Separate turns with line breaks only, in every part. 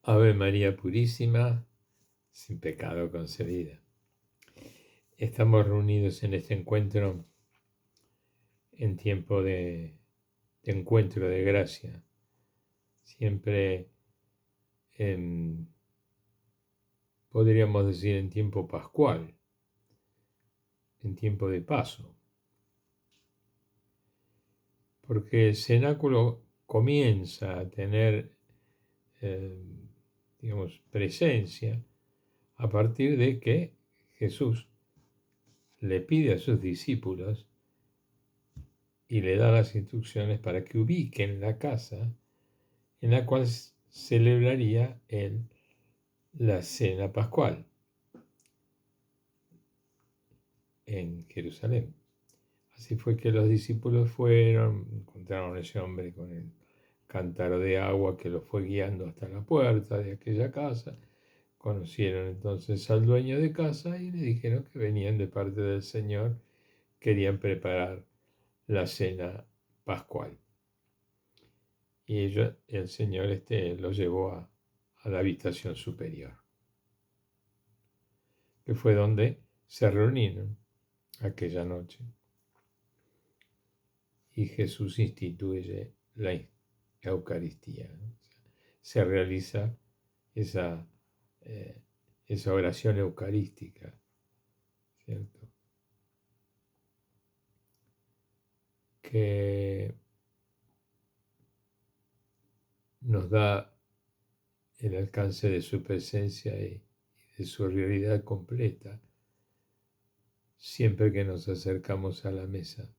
Ave María Purísima, sin pecado concebida. Estamos reunidos en este encuentro en tiempo de encuentro de gracia, siempre podríamos decir en tiempo pascual, en tiempo de paso, porque el cenáculo comienza a tener, presencia a partir de que Jesús le pide a sus discípulos y le da las instrucciones para que ubiquen la casa en la cual celebraría él la cena pascual en Jerusalén. Así fue que los discípulos fueron, encontraron a ese hombre con el cántaro de agua que lo fue guiando hasta la puerta de aquella casa. Conocieron entonces al dueño de casa y le dijeron que venían de parte del Señor, querían preparar la cena pascual. Y el Señor lo llevó a la habitación superior, que fue donde se reunieron aquella noche. Y Jesús instituye la Eucaristía, ¿no? Se realiza esa oración eucarística, ¿cierto? Que nos da el alcance de su presencia y de su realidad completa siempre que nos acercamos a la mesa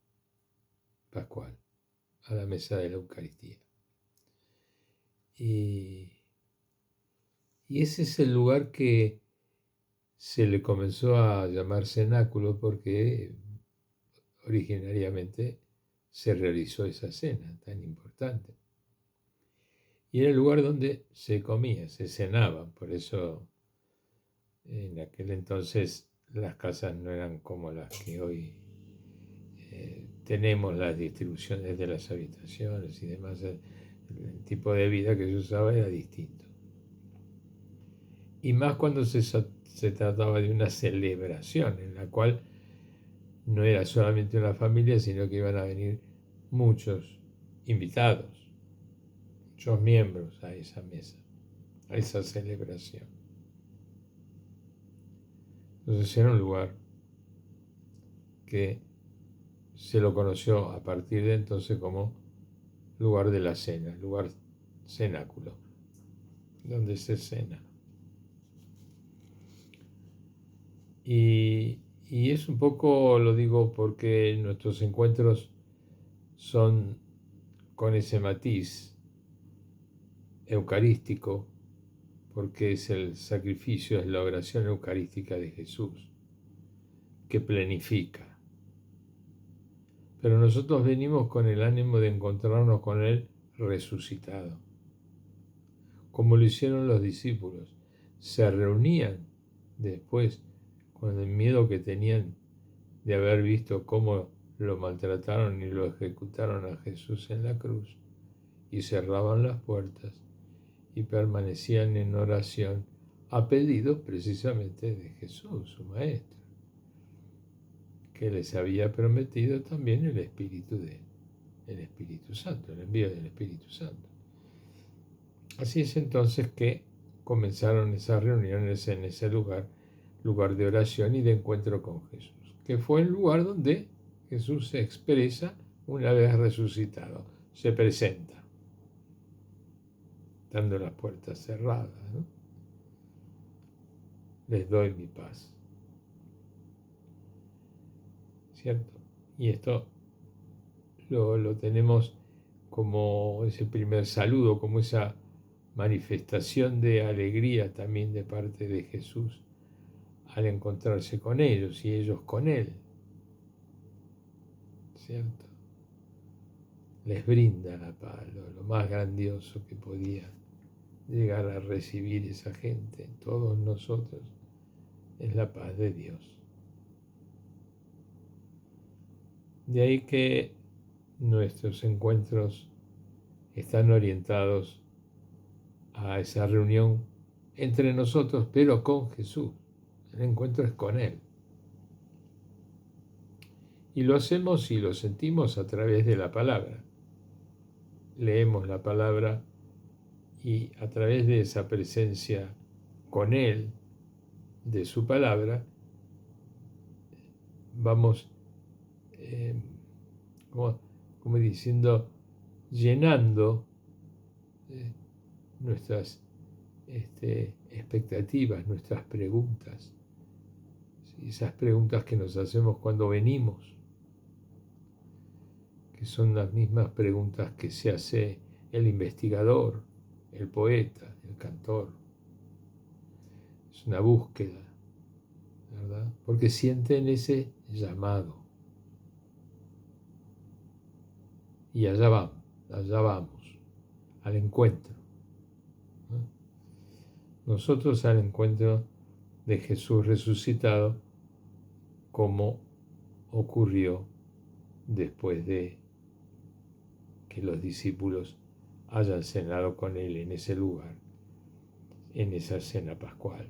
pascual, a la mesa de la Eucaristía. Y ese es el lugar que se le comenzó a llamar cenáculo porque originariamente se realizó esa cena tan importante. Y era el lugar donde se comía, se cenaba, por eso en aquel entonces las casas no eran como las que hoy tenemos, las distribuciones de las habitaciones y demás. El tipo de vida que se usaba era distinto. Y más cuando se trataba de una celebración en la cual no era solamente una familia, sino que iban a venir muchos invitados, muchos miembros a esa mesa, a esa celebración. Entonces era un lugar que se lo conoció a partir de entonces como lugar de la cena, lugar cenáculo, donde se cena. Y es un poco, lo digo porque nuestros encuentros son con ese matiz eucarístico, porque es el sacrificio, es la oración eucarística de Jesús, que planifica. Pero nosotros venimos con el ánimo de encontrarnos con Él resucitado, como lo hicieron los discípulos. Se reunían después con el miedo que tenían de haber visto cómo lo maltrataron y lo ejecutaron a Jesús en la cruz, y cerraban las puertas y permanecían en oración a pedido precisamente de Jesús, su Maestro, que les había prometido también el Espíritu Santo, el envío del Espíritu Santo. Así es entonces que comenzaron esas reuniones en ese lugar de oración y de encuentro con Jesús, que fue el lugar donde Jesús se expresa una vez resucitado, se presenta, dando las puertas cerradas, ¿no? Les doy mi paz, ¿cierto? Y esto lo tenemos como ese primer saludo, como esa manifestación de alegría también de parte de Jesús al encontrarse con ellos y ellos con Él, ¿cierto? Les brinda la paz, lo más grandioso que podía llegar a recibir esa gente, todos nosotros, es la paz de Dios. De ahí que nuestros encuentros están orientados a esa reunión entre nosotros, pero con Jesús. El encuentro es con Él. Y lo hacemos y lo sentimos a través de la palabra. Leemos la palabra y a través de esa presencia con Él, de su palabra, vamos, como diciendo, llenando nuestras expectativas, nuestras preguntas, ¿sí? Esas preguntas que nos hacemos cuando venimos, que son las mismas preguntas que se hace el investigador, el poeta, el cantor. Es una búsqueda, ¿verdad? Porque sienten ese llamado. Y allá vamos, al encuentro. Nosotros al encuentro de Jesús resucitado, como ocurrió después de que los discípulos hayan cenado con Él en ese lugar, en esa cena pascual.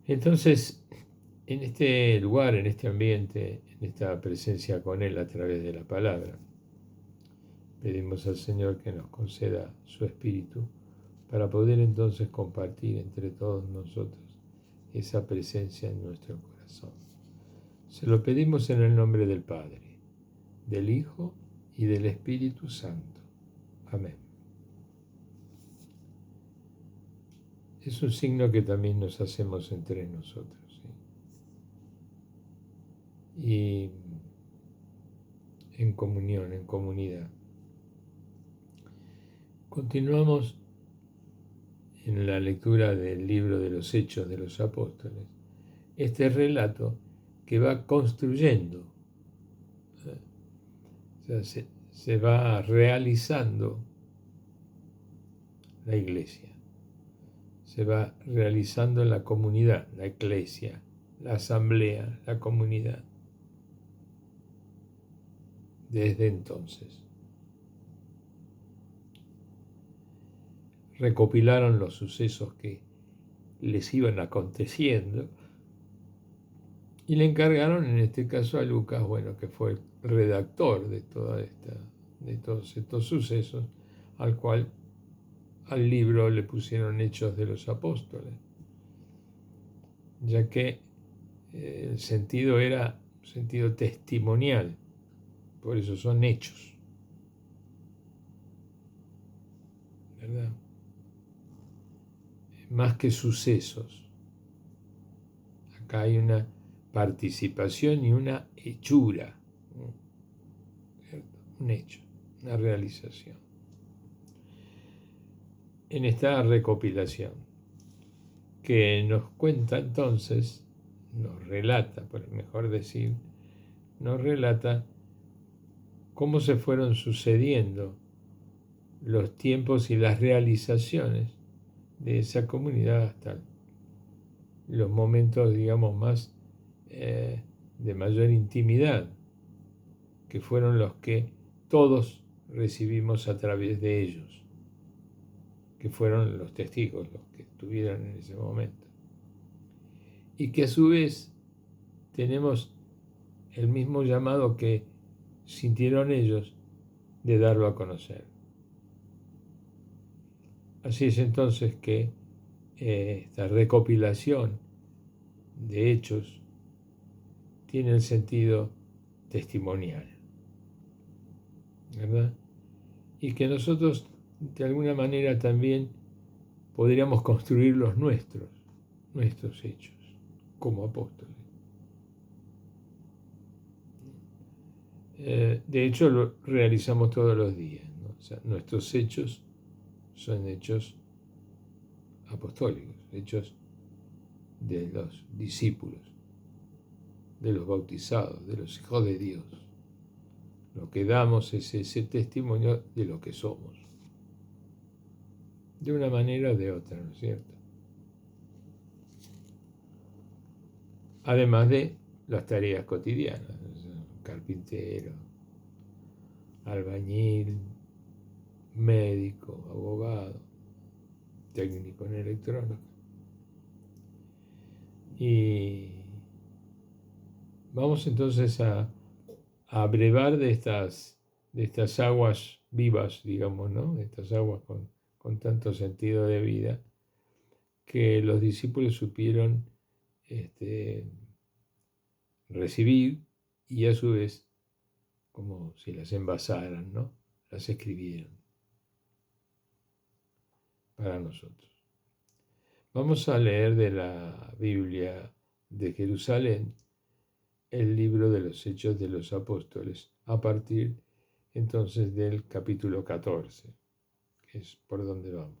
Entonces, en este lugar, en este ambiente, en esta presencia con Él a través de la palabra, pedimos al Señor que nos conceda su Espíritu para poder entonces compartir entre todos nosotros esa presencia en nuestro corazón. Se lo pedimos en el nombre del Padre, del Hijo y del Espíritu Santo. Amén. Es un signo que también nos hacemos entre nosotros, ¿sí? Y en comunión, en comunidad. Continuamos en la lectura del libro de los Hechos de los Apóstoles, este relato que va construyendo, o sea, se va realizando la iglesia, se va realizando en la comunidad, la iglesia, la asamblea, la comunidad, desde entonces. Recopilaron los sucesos que les iban aconteciendo y le encargaron en este caso a Lucas, que fue el redactor de todos estos sucesos, al libro le pusieron Hechos de los Apóstoles, ya que el sentido era un sentido testimonial, por eso son hechos, ¿verdad? Más que sucesos. Acá hay una participación y una hechura, ¿cierto? Un hecho, una realización. En esta recopilación, que nos cuenta entonces, nos relata, por mejor decir, nos relata cómo se fueron sucediendo los tiempos y las realizaciones de esa comunidad hasta los momentos, digamos, más de mayor intimidad, que fueron los que todos recibimos a través de ellos, que fueron los testigos, los que estuvieron en ese momento. Y que a su vez tenemos el mismo llamado que sintieron ellos de darlo a conocer. Así es entonces que esta recopilación de hechos tiene el sentido testimonial, ¿verdad? Y que nosotros de alguna manera también podríamos construir los nuestros hechos como apóstoles. De hecho, lo realizamos todos los días, ¿no? O sea, nuestros hechos son hechos apostólicos, hechos de los discípulos, de los bautizados, de los hijos de Dios. Lo que damos es ese testimonio de lo que somos, de una manera o de otra, ¿no es cierto? Además de las tareas cotidianas, carpintero, albañil, médico, abogado, técnico en electrónica. Y vamos entonces a brevar de estas aguas vivas, digamos, ¿no? De estas aguas con tanto sentido de vida, que los discípulos supieron recibir y a su vez, como si las envasaran, ¿no? Las escribieron para nosotros. Vamos a leer de la Biblia de Jerusalén el libro de los Hechos de los Apóstoles, a partir entonces del capítulo 14, que es por donde vamos.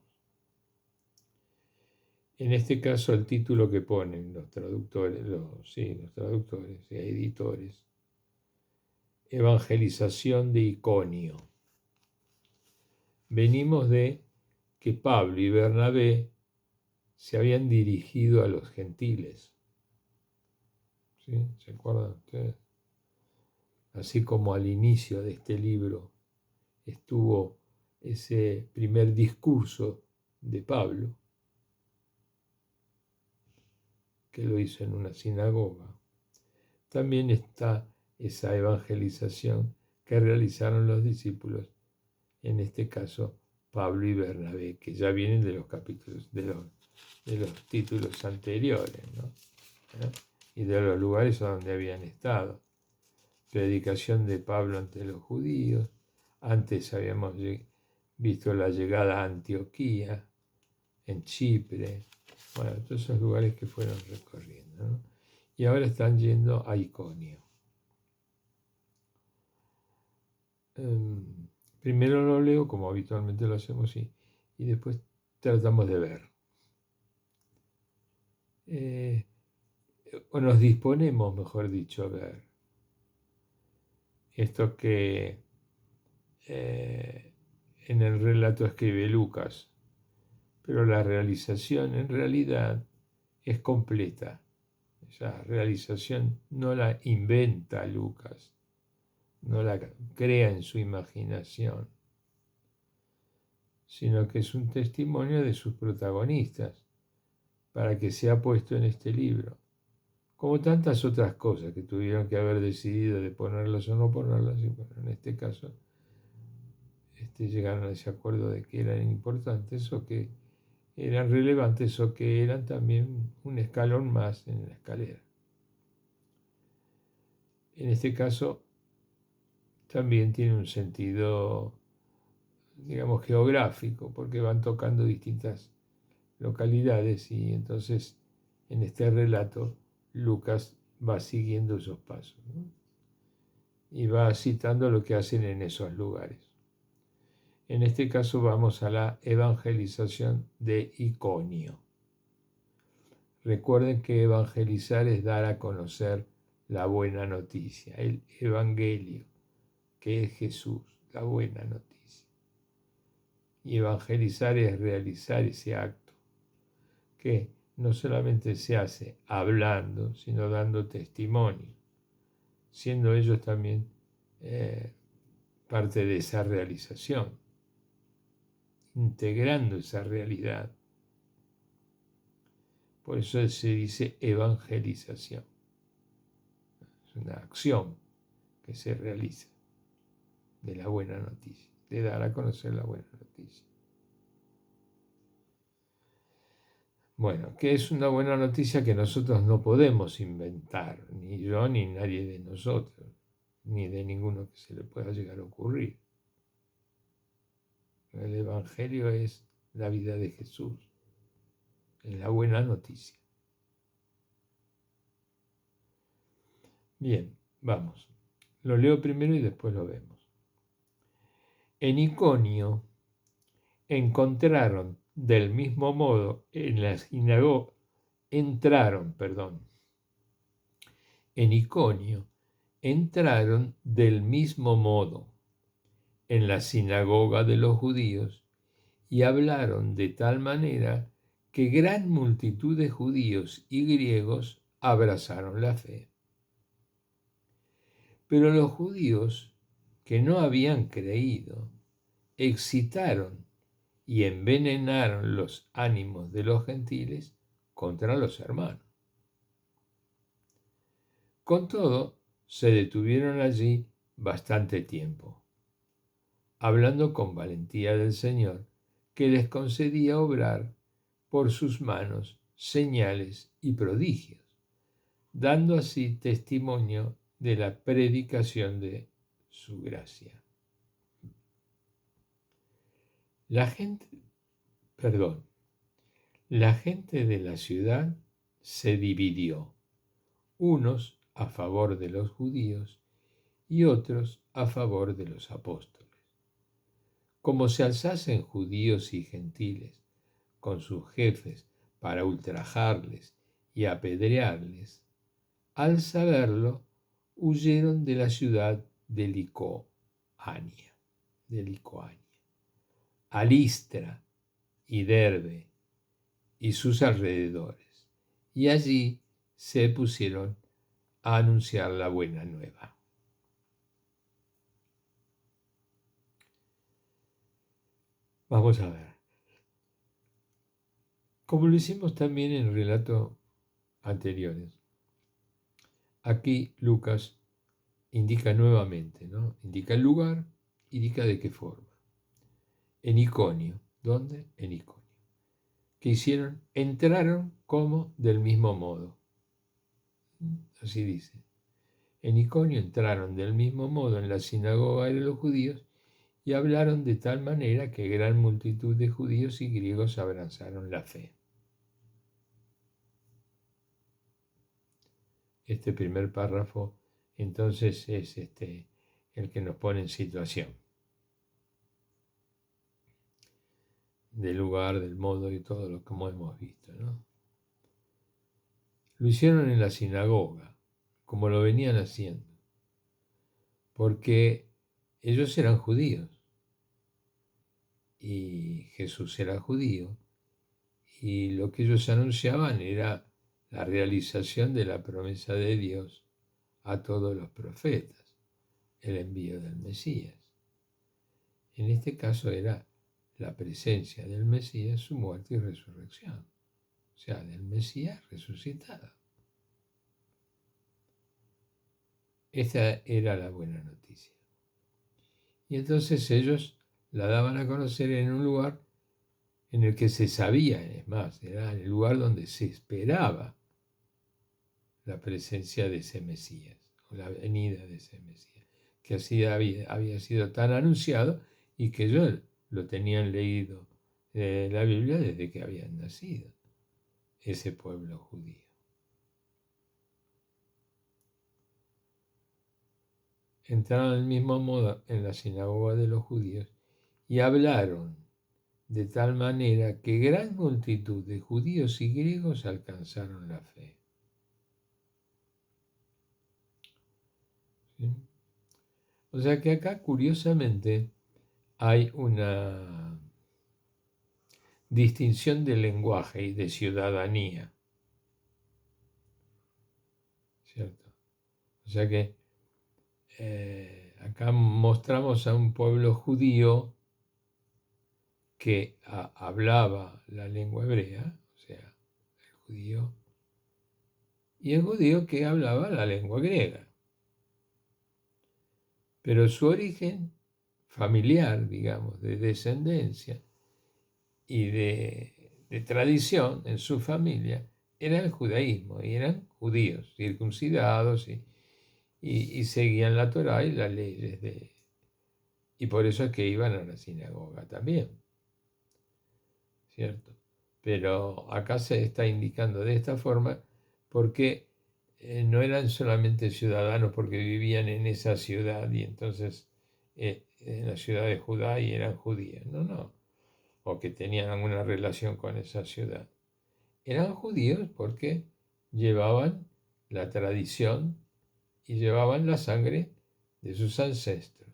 En este caso el título que ponen los traductores, los traductores y editores, Evangelización de Iconio. Venimos de que Pablo y Bernabé se habían dirigido a los gentiles. ¿Sí? ¿Se acuerdan ustedes? Así como al inicio de este libro estuvo ese primer discurso de Pablo, que lo hizo en una sinagoga, también está esa evangelización que realizaron los discípulos, en este caso Pablo y Bernabé, que ya vienen de los capítulos, de los títulos anteriores, ¿no? Y de los lugares a donde habían estado. Predicación de Pablo ante los judíos. Antes habíamos visto la llegada a Antioquía, en Chipre, bueno, todos esos lugares que fueron recorriendo, ¿no? Y ahora están yendo a Iconio. Primero lo leo como habitualmente lo hacemos y después tratamos de ver. O nos disponemos, mejor dicho, a ver esto que en el relato escribe Lucas, pero la realización en realidad es completa. Esa realización no la inventa Lucas, no la crea en su imaginación, sino que es un testimonio de sus protagonistas para que sea puesto en este libro, como tantas otras cosas que tuvieron que haber decidido de ponerlas o no ponerlas, y bueno, en este caso llegaron a ese acuerdo de que eran importantes o que eran relevantes o que eran también un escalón más en la escalera. En este caso también tiene un sentido, digamos, geográfico, porque van tocando distintas localidades y entonces en este relato Lucas va siguiendo esos pasos, ¿no? Y va citando lo que hacen en esos lugares. En este caso vamos a la evangelización de Iconio. Recuerden que evangelizar es dar a conocer la buena noticia, el evangelio, que es Jesús, la buena noticia. Y evangelizar es realizar ese acto, que no solamente se hace hablando, sino dando testimonio, siendo ellos también parte de esa realización, integrando esa realidad. Por eso se dice evangelización. Es una acción que se realiza de la buena noticia, de dar a conocer la buena noticia. Bueno, que es una buena noticia que nosotros no podemos inventar, ni yo ni nadie de nosotros, ni de ninguno que se le pueda llegar a ocurrir. El Evangelio es la vida de Jesús, es la buena noticia. Bien, vamos. Lo leo primero y después lo vemos. En Iconio entraron del mismo modo en la sinagoga de los judíos y hablaron de tal manera que gran multitud de judíos y griegos abrazaron la fe. Pero los judíos que no habían creído, excitaron y envenenaron los ánimos de los gentiles contra los hermanos. Con todo, se detuvieron allí bastante tiempo, hablando con valentía del Señor, que les concedía obrar por sus manos señales y prodigios, dando así testimonio de la predicación de su gracia. La gente de la ciudad se dividió, unos a favor de los judíos y otros a favor de los apóstoles. Como se alzasen judíos y gentiles con sus jefes para ultrajarles y apedrearles, al saberlo, huyeron de la ciudad de Licoania, a Listra y Derbe y sus alrededores, y allí se pusieron a anunciar la buena nueva. Vamos a ver. Como lo hicimos también en relatos anteriores, aquí Lucas indica nuevamente, ¿no? Indica el lugar, indica de qué forma. En Iconio. ¿Dónde? En Iconio. ¿Qué hicieron? Entraron como del mismo modo. Así dice. En Iconio entraron del mismo modo en la sinagoga de los judíos y hablaron de tal manera que gran multitud de judíos y griegos abrazaron la fe. Este primer párrafo entonces es el que nos pone en situación. Del lugar, del modo y todo lo que hemos visto, ¿no? Lo hicieron en la sinagoga, como lo venían haciendo, porque ellos eran judíos y Jesús era judío y lo que ellos anunciaban era la realización de la promesa de Dios a todos los profetas, el envío del Mesías. En este caso era la presencia del Mesías, su muerte y resurrección, o sea, del Mesías resucitado. Esta era la buena noticia. Y entonces ellos la daban a conocer en un lugar en el que se sabía, es más, era el lugar donde se esperaba la presencia de ese Mesías, o la venida de ese Mesías, que así había sido tan anunciado y que ellos lo tenían leído en la Biblia desde que habían nacido, ese pueblo judío. Entraron del mismo modo en la sinagoga de los judíos y hablaron de tal manera que gran multitud de judíos y griegos alcanzaron la fe. ¿Sí? O sea que acá, curiosamente, hay una distinción de lenguaje y de ciudadanía. ¿Cierto? O sea que acá mostramos a un pueblo judío que hablaba la lengua hebrea, o sea, el judío, y el judío que hablaba la lengua griega. Pero su origen familiar, digamos, de descendencia y de tradición en su familia, era el judaísmo, y eran judíos, circuncidados, y seguían la Torá y las leyes y por eso es que iban a la sinagoga también, ¿cierto? Pero acá se está indicando de esta forma porque no eran solamente ciudadanos porque vivían en esa ciudad y entonces en la ciudad de Judá y eran judíos, no, o que tenían alguna relación con esa ciudad. Eran judíos porque llevaban la tradición y llevaban la sangre de sus ancestros.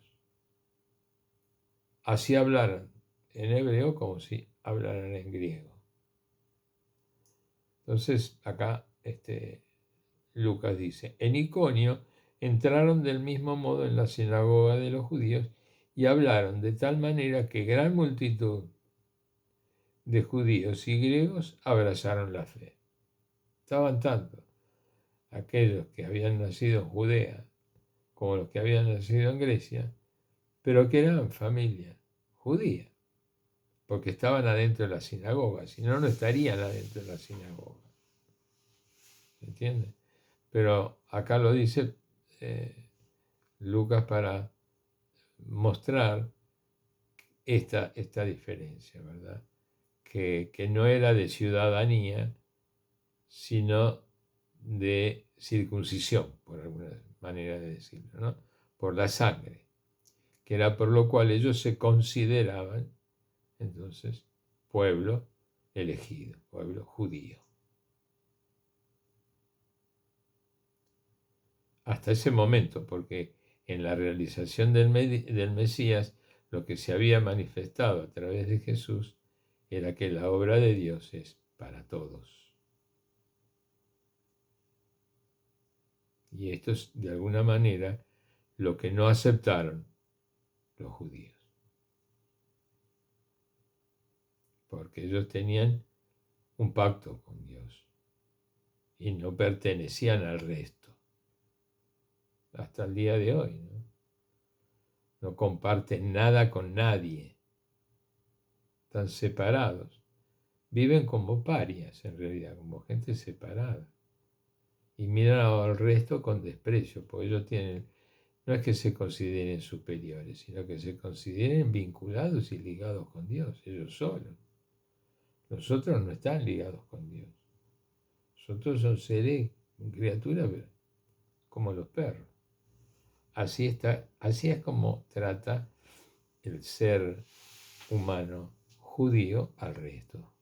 Así hablaran en hebreo como si hablaran en griego. Entonces acá Lucas dice, en Iconio entraron del mismo modo en la sinagoga de los judíos y hablaron de tal manera que gran multitud de judíos y griegos abrazaron la fe. Estaban tanto aquellos que habían nacido en Judea como los que habían nacido en Grecia, pero que eran familia judía, porque estaban adentro de la sinagoga, si no, no estarían adentro de la sinagoga. ¿Se entiende? Pero acá lo dice Lucas para mostrar esta diferencia, ¿verdad? Que no era de ciudadanía, sino de circuncisión, por alguna manera de decirlo, ¿no? Por la sangre, que era por lo cual ellos se consideraban entonces pueblo elegido, pueblo judío. Hasta ese momento, porque en la realización del Mesías, lo que se había manifestado a través de Jesús era que la obra de Dios es para todos. Y esto es, de alguna manera, lo que no aceptaron los judíos. Porque ellos tenían un pacto con Dios y no pertenecían al resto. Hasta el día de hoy, ¿no? No comparten nada con nadie. Están separados. Viven como parias, en realidad, como gente separada. Y miran al resto con desprecio, porque ellos tienen, no es que se consideren superiores, sino que se consideren vinculados y ligados con Dios, ellos solos. Los otros no están ligados con Dios. Los otros son seres, criaturas, como los perros. Así es como trata el ser humano judío al resto.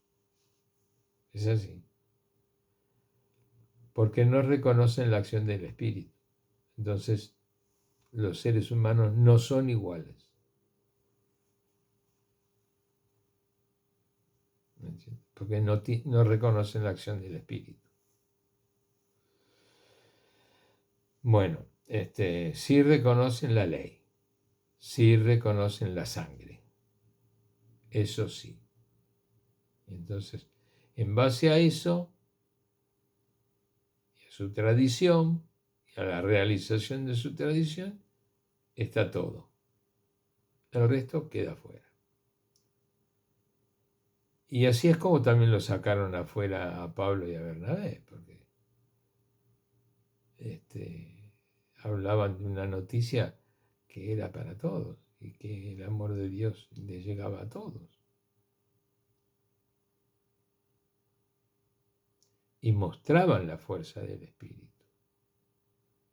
Es así. Porque no reconocen la acción del Espíritu. Entonces, los seres humanos no son iguales. Porque no reconocen la acción del Espíritu. Bueno, sí reconocen la ley, sí reconocen la sangre. Eso sí. Entonces, en base a eso, y a su tradición, y a la realización de su tradición, está todo. El resto queda afuera. Y así es como también lo sacaron afuera a Pablo y a Bernabé, porque hablaban de una noticia que era para todos y que el amor de Dios le llegaba a todos. Y mostraban la fuerza del Espíritu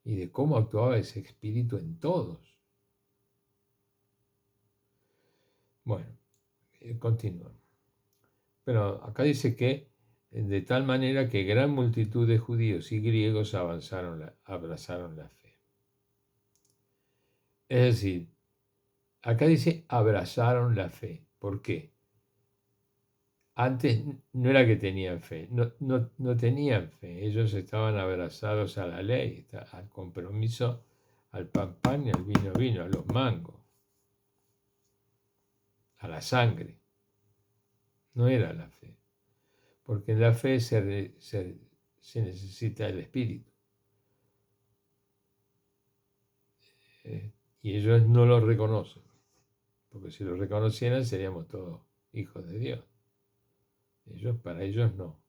y de cómo actuaba ese Espíritu en todos. Bueno, continuamos. Pero acá dice que de tal manera que gran multitud de judíos y griegos abrazaron la fe. Es decir, acá dice abrazaron la fe. ¿Por qué? Antes no era que tenían fe, no tenían fe. Ellos estaban abrazados a la ley, al compromiso, al pan y al vino, a los mangos, a la sangre. No era la fe. Porque en la fe se necesita el Espíritu. Y ellos no lo reconocen. Porque si lo reconocieran seríamos todos hijos de Dios. Para ellos no.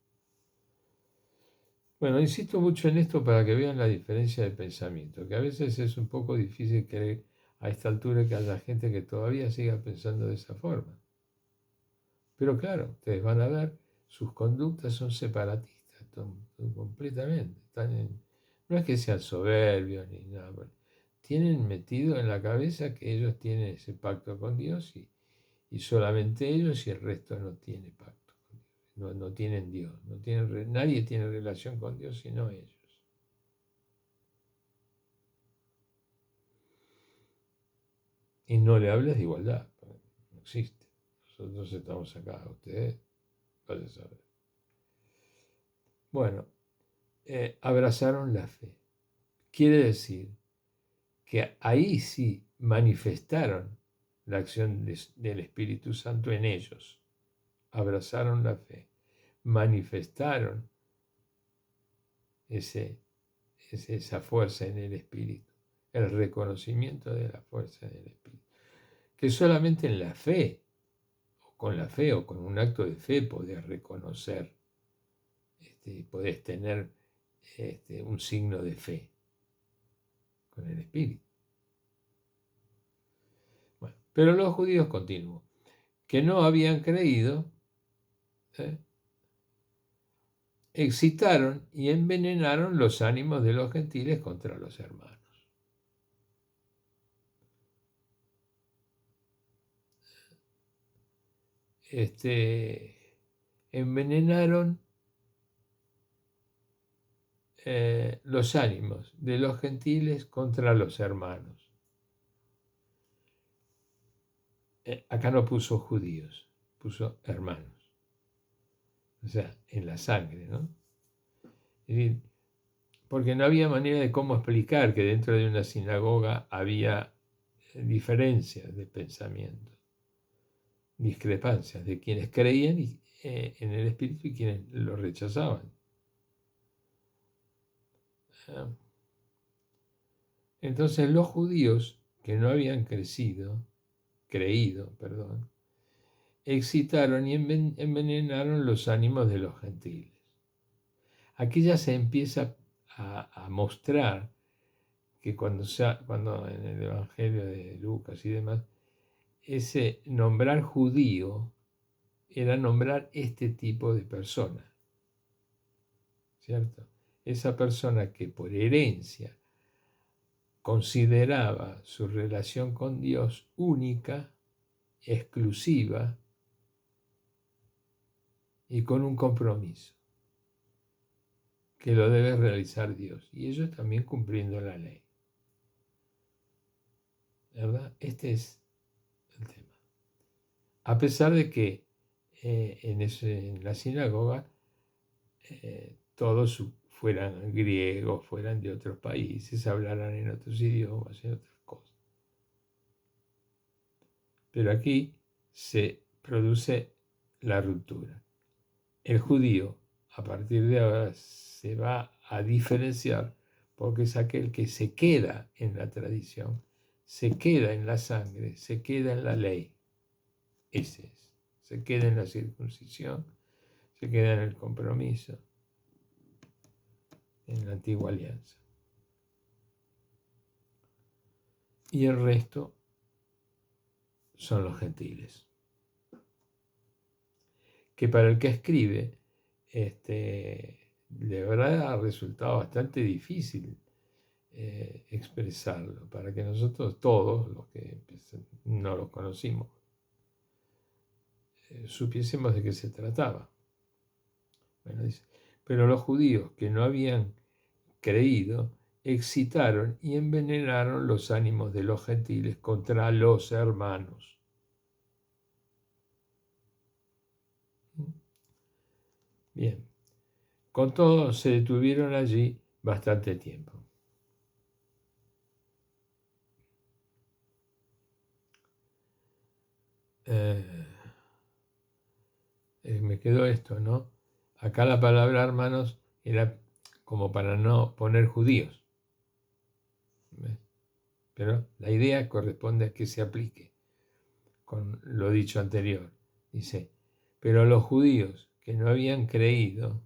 Bueno, insisto mucho en esto para que vean la diferencia de pensamiento, que a veces es un poco difícil creer a esta altura que haya gente que todavía siga pensando de esa forma. Pero claro, ustedes van a ver, sus conductas son separatistas, completamente. No es que sean soberbios ni nada, tienen metido en la cabeza que ellos tienen ese pacto con Dios y solamente ellos y el resto no tiene pacto. No tienen Dios, nadie tiene relación con Dios sino ellos. Y no le hables de igualdad, no existe. Nosotros estamos acá, ustedes vayan a saber. Bueno, abrazaron la fe. Quiere decir que ahí sí manifestaron la acción del Espíritu Santo en ellos, abrazaron la fe, manifestaron esa fuerza en el Espíritu, el reconocimiento de la fuerza en el Espíritu, que solamente en la fe, o con la fe o con un acto de fe podés reconocer, podés tener un signo de fe con el Espíritu. Bueno, pero los judíos continuó, que no habían creído, excitaron y envenenaron los ánimos de los gentiles contra los hermanos. Envenenaron los ánimos de los gentiles contra los hermanos. Acá no puso judíos, puso hermanos. O sea, en la sangre, ¿no? Es decir, porque no había manera de cómo explicar que dentro de una sinagoga había diferencias de pensamiento, discrepancias de quienes creían en el Espíritu y quienes lo rechazaban. Entonces los judíos que no habían creído, excitaron y envenenaron los ánimos de los gentiles. Aquí ya se empieza a mostrar que cuando en el Evangelio de Lucas y demás, ese nombrar judío era nombrar este tipo de persona, ¿cierto? Esa persona que por herencia consideraba su relación con Dios única, exclusiva y con un compromiso que lo debe realizar Dios, y ellos también cumpliendo la ley. ¿Verdad? Este es el tema. A pesar de que en la sinagoga todos fueran griegos, fueran de otros países, hablaran en otros idiomas, en otras cosas. Pero aquí se produce la ruptura. El judío, a partir de ahora, se va a diferenciar porque es aquel que se queda en la tradición, se queda en la sangre, se queda en la ley. Ese es. Se queda en la circuncisión, se queda en el compromiso, en la antigua alianza. Y el resto son los gentiles. Que para el que escribe, de verdad ha resultado bastante difícil expresarlo, para que nosotros todos, los que no los conocimos, supiésemos de qué se trataba. Bueno, dice, pero los judíos que no habían creído, excitaron y envenenaron los ánimos de los gentiles contra los hermanos. Bien, con todo se detuvieron allí bastante tiempo. Me quedó esto, ¿no? Acá la palabra hermanos era como para no poner judíos. ¿Ves? Pero la idea corresponde a que se aplique con lo dicho anterior. Dice, pero los judíos que no habían creído,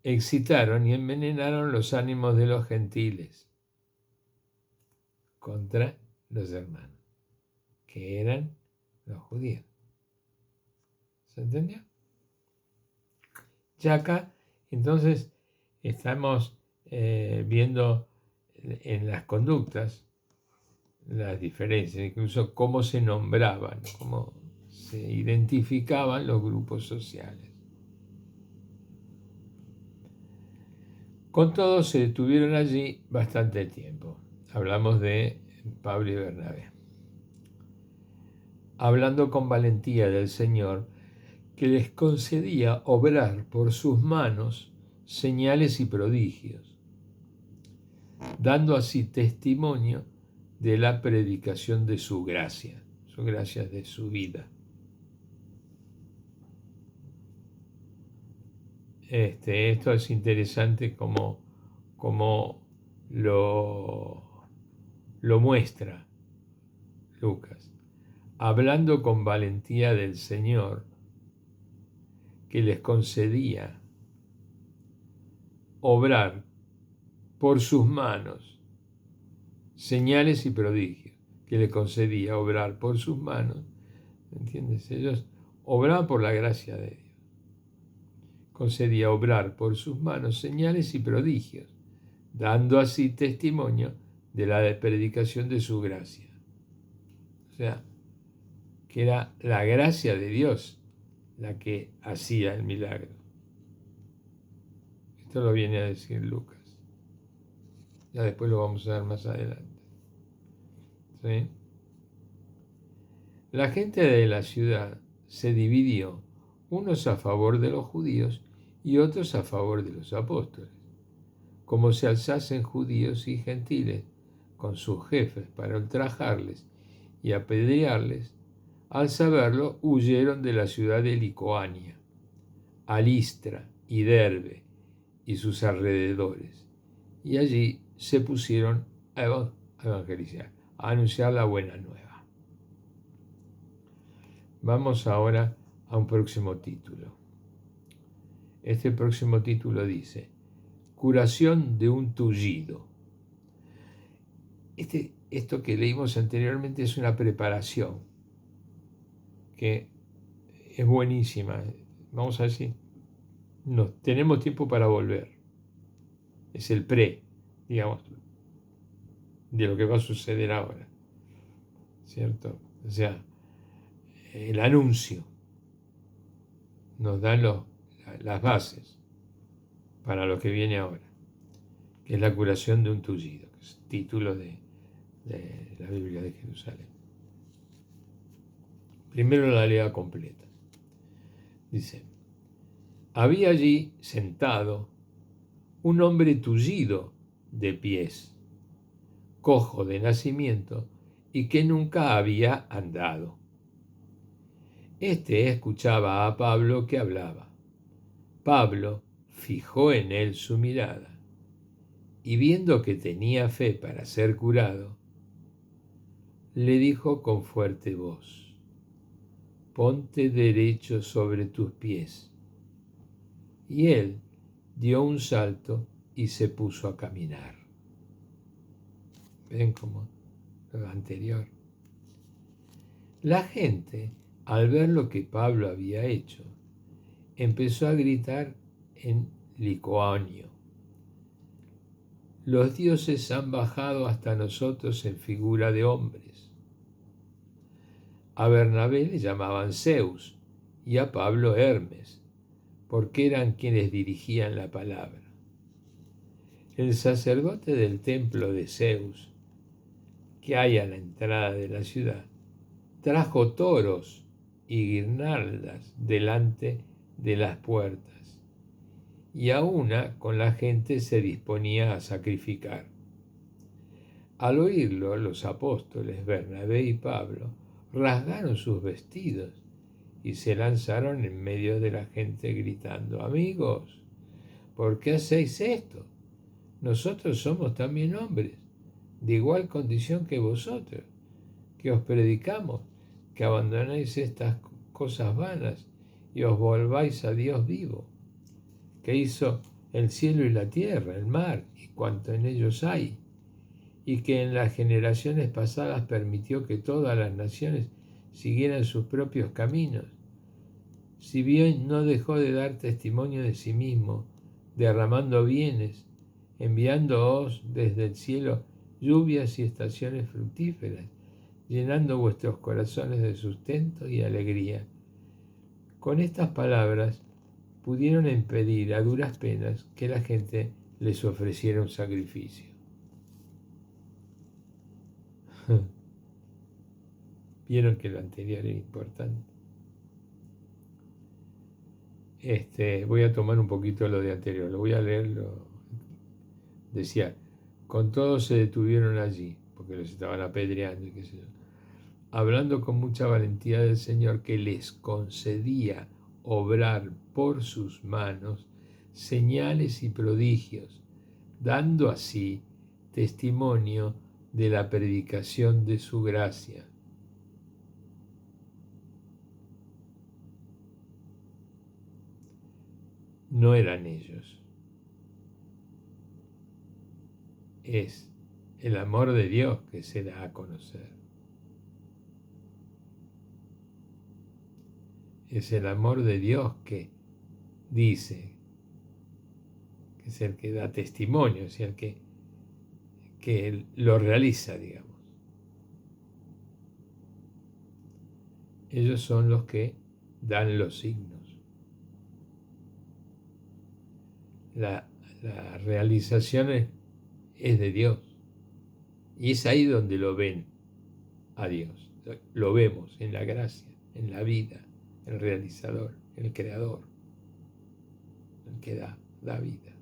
excitaron y envenenaron los ánimos de los gentiles contra los hermanos, que eran los judíos. ¿Se entendió? Ya acá, entonces, estamos viendo en las conductas las diferencias, incluso cómo se nombraban, cómo se identificaban los grupos sociales. Con todo, se detuvieron allí bastante tiempo. Hablamos de Pablo y Bernabé. Hablando con valentía del Señor, que les concedía obrar por sus manos señales y prodigios. dando así testimonio de la predicación de su gracia de su vida. Esto es interesante como lo muestra Lucas, hablando con valentía del Señor que les concedía obrar por sus manos señales y prodigios, que le concedía obrar por sus manos, ¿entiendes? Ellos obraban por la gracia de Dios. Concedía obrar por sus manos señales y prodigios, dando así testimonio de la predicación de su gracia. O sea, que era la gracia de Dios la que hacía el milagro. Esto lo viene a decir Lucas. Ya después lo vamos a ver más adelante. ¿Sí? La gente de la ciudad se dividió, unos a favor de los judíos y otros a favor de los apóstoles. Como se alzasen judíos y gentiles con sus jefes para ultrajarles y apedrearles, al saberlo huyeron de la ciudad de Licoania, a Listra y Derbe y sus alrededores, y allí se pusieron a evangelizar, a anunciar la buena nueva. Vamos ahora a un próximo título. Este próximo título dice: curación de un tullido. Esto que leímos anteriormente es una preparación que es buenísima. Vamos a ver si tenemos tiempo para volver. Es el digamos, de lo que va a suceder ahora, ¿cierto? O sea, el anuncio nos da las bases para lo que viene ahora, que es la curación de un tullido, que es el título de la Biblia de Jerusalén. Primero la lea completa. Dice: había allí sentado un hombre tullido de pies, cojo de nacimiento y que nunca había andado. Escuchaba a Pablo que hablaba. Pablo fijó en él su mirada y viendo que tenía fe para ser curado, le dijo con fuerte voz: ponte derecho sobre tus pies. Y él dio un salto y se puso a caminar. ¿Ven cómo lo anterior? La gente, al ver lo que Pablo había hecho, empezó a gritar en licoanio: los dioses han bajado hasta nosotros en figura de hombres. A Bernabé le llamaban Zeus y a Pablo Hermes, porque eran quienes dirigían la palabra. El sacerdote del templo de Zeus, que hay a la entrada de la ciudad, trajo toros y guirnaldas delante de las puertas, y a una con la gente se disponía a sacrificar. Al oírlo, los apóstoles Bernabé y Pablo rasgaron sus vestidos y se lanzaron en medio de la gente gritando: amigos, ¿por qué hacéis esto? Nosotros somos también hombres, de igual condición que vosotros, que os predicamos que abandonéis estas cosas vanas y os volváis a Dios vivo, que hizo el cielo y la tierra, el mar y cuanto en ellos hay, y que en las generaciones pasadas permitió que todas las naciones siguieran sus propios caminos, si bien no dejó de dar testimonio de sí mismo, derramando bienes, enviándoos desde el cielo lluvias y estaciones fructíferas, llenando vuestros corazones de sustento y alegría. Con estas palabras pudieron impedir a duras penas que la gente les ofreciera un sacrificio. Vieron que lo anterior era importante. Voy a tomar un poquito lo de anterior, lo voy a leer. Decía: Con todo se detuvieron allí, porque los estaban apedreando y qué sé yo, hablando con mucha valentía del Señor, que les concedía obrar por sus manos señales y prodigios, dando así testimonio de la predicación de su gracia. No eran ellos, es el amor de Dios que se da a conocer. Es el amor de Dios que dice, que es el que da testimonio, es el que lo realiza, digamos. Ellos son los que dan los signos. La realización es de Dios. Y es ahí donde lo ven a Dios. Lo vemos en la gracia, en la vida, el realizador, el creador, el que da vida.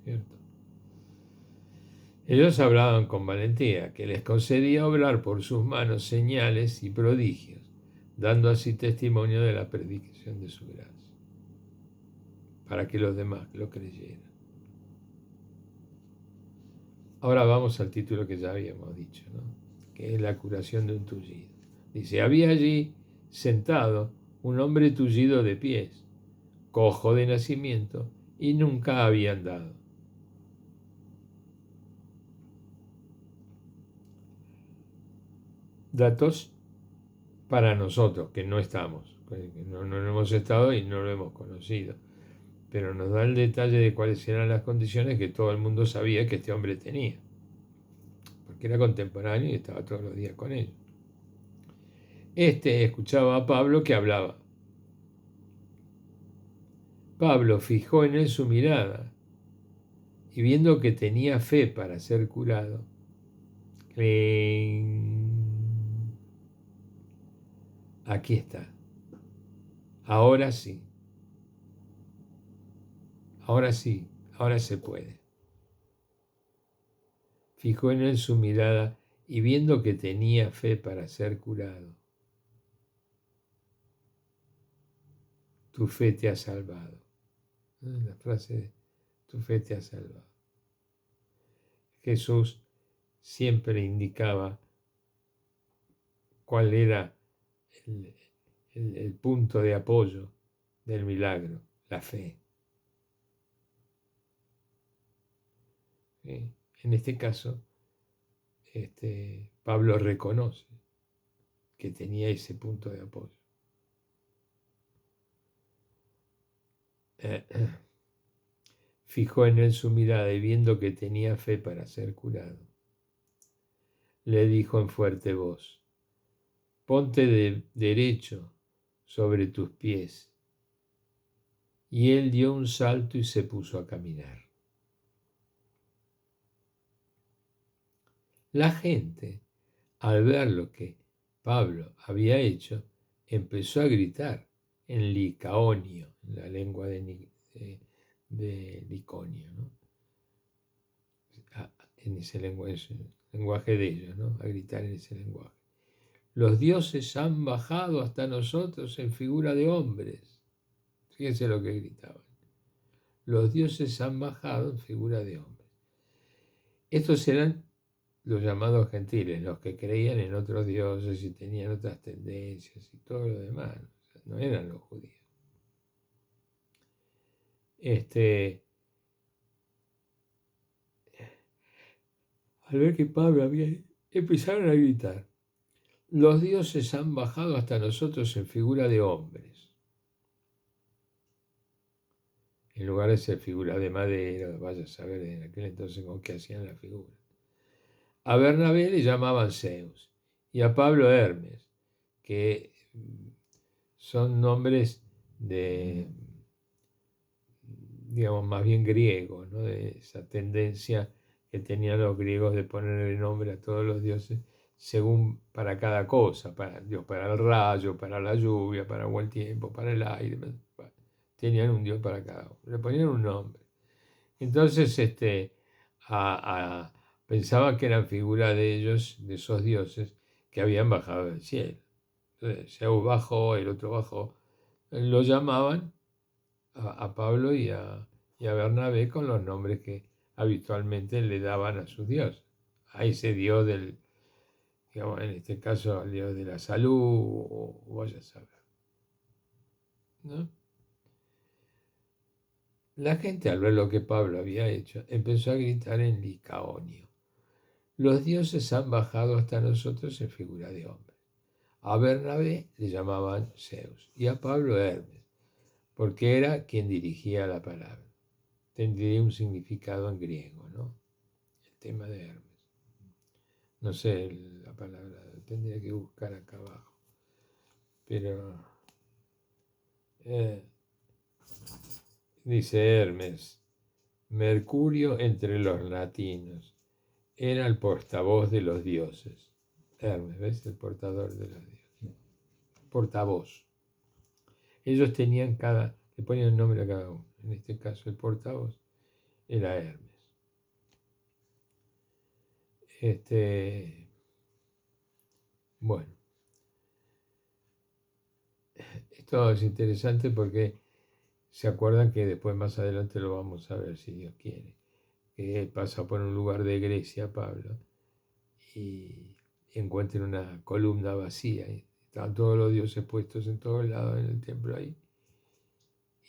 ¿Cierto? Ellos hablaban con valentía, que les concedía obrar por sus manos señales y prodigios, dando así testimonio de la predicación de su gracia, para que los demás lo creyeran. Ahora vamos al título que ya habíamos dicho, ¿no? Que es la curación de un tullido. Dice, había allí sentado un hombre tullido de pies, cojo de nacimiento, y nunca había andado. Datos para nosotros, que no estamos, que no hemos estado y no lo hemos conocido, pero nos da el detalle de cuáles eran las condiciones que todo el mundo sabía que este hombre tenía, porque era contemporáneo y estaba todos los días con ellos. Este escuchaba a Pablo que hablaba. Pablo fijó en él su mirada y viendo que tenía fe para ser curado, aquí está, ahora sí, ahora sí, ahora se puede. Fijó en él su mirada y viendo que tenía fe para ser curado, tu fe te ha salvado. La frase de tu fe te ha salvado. Jesús siempre indicaba cuál era el punto de apoyo del milagro, la fe. En este caso, Pablo reconoce que tenía ese punto de apoyo. Fijó en él su mirada y viendo que tenía fe para ser curado, le dijo en fuerte voz, ponte derecho sobre tus pies. Y él dio un salto y se puso a caminar. La gente, al ver lo que Pablo había hecho, empezó a gritar en licaonio, en la lengua de Liconio, ¿no? En ese lenguaje de ellos, ¿no? A gritar en ese lenguaje. Los dioses han bajado hasta nosotros en figura de hombres. Fíjense lo que gritaban. Los dioses han bajado en figura de hombres. Estos eran los llamados gentiles, los que creían en otros dioses y tenían otras tendencias y todo lo demás. O sea, no eran los judíos. Al ver que Pablo empezaron a gritar, los dioses han bajado hasta nosotros en figura de hombres. En lugar de ser figura de madera, vaya a saber en aquel entonces con qué hacían la figura. A Bernabé le llamaban Zeus y a Pablo Hermes, que son nombres de, digamos, más bien griegos, ¿no? De esa tendencia que tenían los griegos de ponerle nombre a todos los dioses según para cada cosa, Dios para el rayo, para la lluvia, para el buen tiempo, para el aire. Tenían un dios para cada uno, le ponían un nombre. Entonces, pensaban que eran figuras de ellos, de esos dioses, que habían bajado del cielo. Entonces, Zeus bajó, el otro bajó. Lo llamaban a Pablo y a Bernabé con los nombres que habitualmente le daban a sus dioses. A ese dios del, digamos, en este caso al dios de la salud, o vaya a saber, ¿no? La gente, al ver lo que Pablo había hecho, empezó a gritar en Licaonio: los dioses han bajado hasta nosotros en figura de hombre. A Bernabé le llamaban Zeus y a Pablo Hermes, porque era quien dirigía la palabra. Tendría un significado en griego, ¿no? El tema de Hermes. No sé la palabra, tendría que buscar acá abajo. Pero dice Hermes, Mercurio entre los latinos, era el portavoz de los dioses. Hermes, ¿ves? El portador de los dioses. Portavoz. Ellos tenían le ponían el nombre a cada uno. En este caso, el portavoz era Hermes. Bueno, esto es interesante porque se acuerdan que después más adelante lo vamos a ver si Dios quiere. Que él pasa por un lugar de Grecia, Pablo, y encuentra una columna vacía. Y estaban todos los dioses puestos en todos lados en el templo ahí.